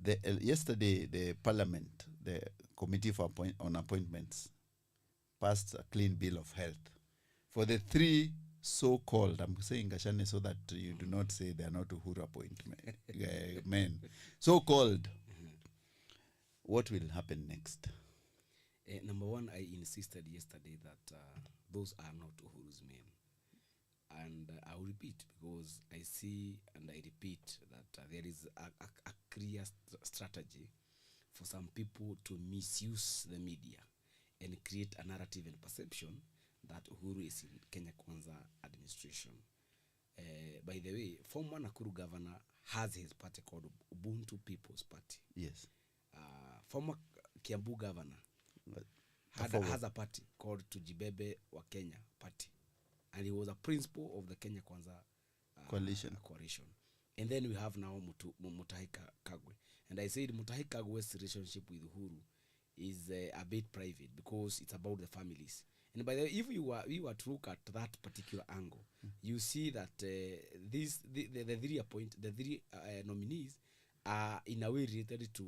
Yesterday, the Parliament, the Committee for on Appointments, passed a clean bill of health for the three so-called, I'm saying Gashane so that you do not say they are not Uhuru appointment men, so-called. What will happen next? Number one, I insisted yesterday that those are not Uhuru's men. And I will repeat, because I see and I repeat that there is a clear strategy for some people to misuse the media and create a narrative and perception that Uhuru is in Kenya Kwanza administration. By the way, former Nakuru governor has his party called Ubuntu People's Party. Yes. Former Kiambu governor has a party called Tujibebe wa Kenya Party. And he was a principal of the Kenya Kwanza coalition. And then we have now Mutahi Kagwe. And I said Mutahi Kagwe's relationship with Uhuru is a bit private because it's about the families. And by the way, if you were to look at that particular angle, you see that the three nominees are in a way related to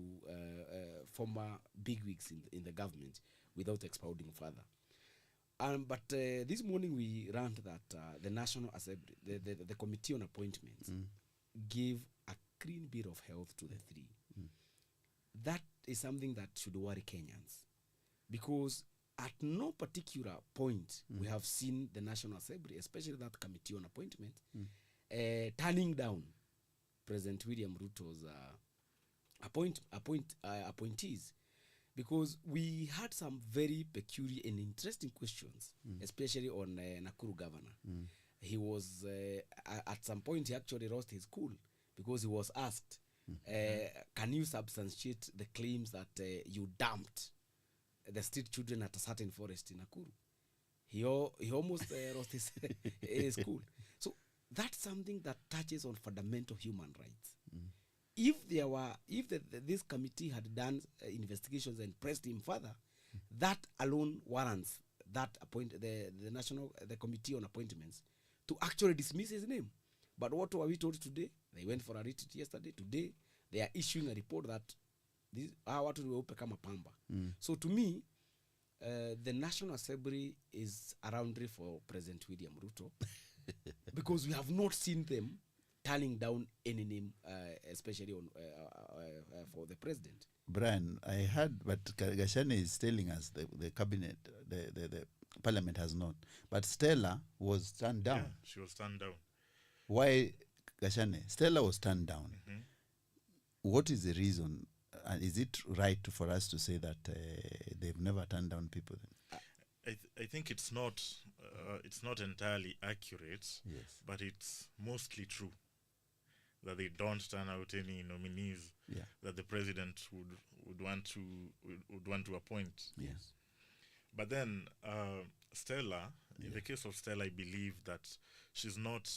former bigwigs in the government without expounding further. But this morning we learned that the National Assembly, the Committee on Appointments, gave a clean bill of health to the three. That is something that should worry Kenyans, because at no particular point we have seen the National Assembly, especially that Committee on Appointment, turning down President William Ruto's appointees. Because we had some very peculiar and interesting questions, especially on Nakuru governor. He was, at some point, he actually lost his cool because he was asked, can you substantiate the claims that you dumped the street children at a certain forest in Nakuru? He almost lost his cool. So that's something that touches on fundamental human rights. If this committee had done investigations and pressed him further, that alone warrants that the Committee on Appointments to actually dismiss his name. But what were we told today? They went for a retreat yesterday. Today, they are issuing a report that watu weupe kama pamba. So to me, the National Assembly is a roundry for President William Ruto because we have not seen them turning down any name, especially on for the president. Brian, I heard, but Gashane is telling us the cabinet, the parliament has not. But Stella was turned down. Yeah, she was turned down. Why, Gashane? Stella was turned down. What is the reason? And is it right for us to say that they've never turned down people? I think it's not entirely accurate, yes, but it's mostly true that they don't turn out any nominees that the president would want to appoint. Yes. But then Stella, in the case of Stella, I believe that she's not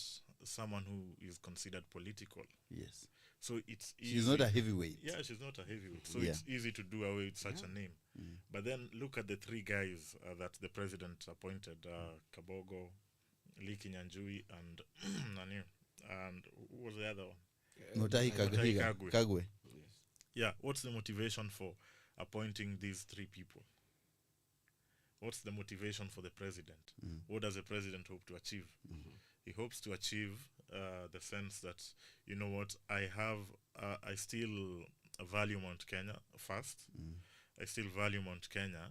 someone who is considered political. Yes. So it's easy. She's not a heavyweight. Yeah, she's not a heavyweight. So it's easy to do away with such a name. But then look at the three guys that the president appointed, Kabogo, Lee Kinyanjui, and Nani. And who was the other one? Mutahi Kagwe. Yes. Yeah, what's the motivation for appointing these three people? What's the motivation for the president? What does the president hope to achieve? He hopes to achieve the sense that, you know what, I still value Mount Kenya first. I still value Mount Kenya.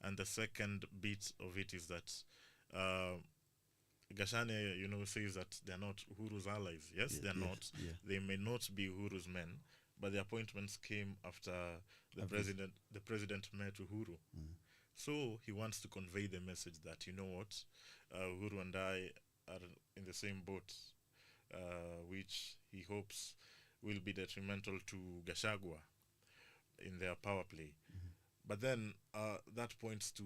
And the second bit of it is that Gashane, says that they're not Uhuru's allies. Yes, they're not. Yeah. They may not be Uhuru's men, but the appointments came after the president met Uhuru. So he wants to convey the message that, you know what, Uhuru and I are in the same boat, which he hopes will be detrimental to Gachagua in their power play. But then that points to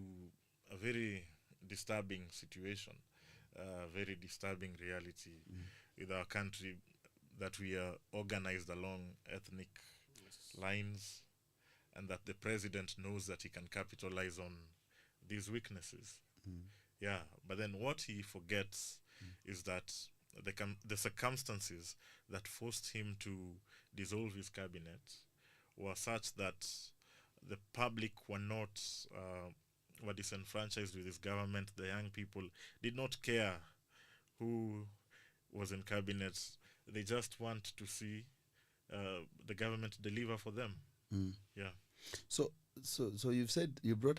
a very disturbing situation, very disturbing reality with our country, that we are organized along ethnic lines, and that the president knows that he can capitalize on these weaknesses. Yeah, but then what he forgets is that the circumstances that forced him to dissolve his cabinet were such that the public were not were disenfranchised with this government. The young people did not care who was in cabinet. They just want to see the government deliver for them. Yeah. So you've said, you brought up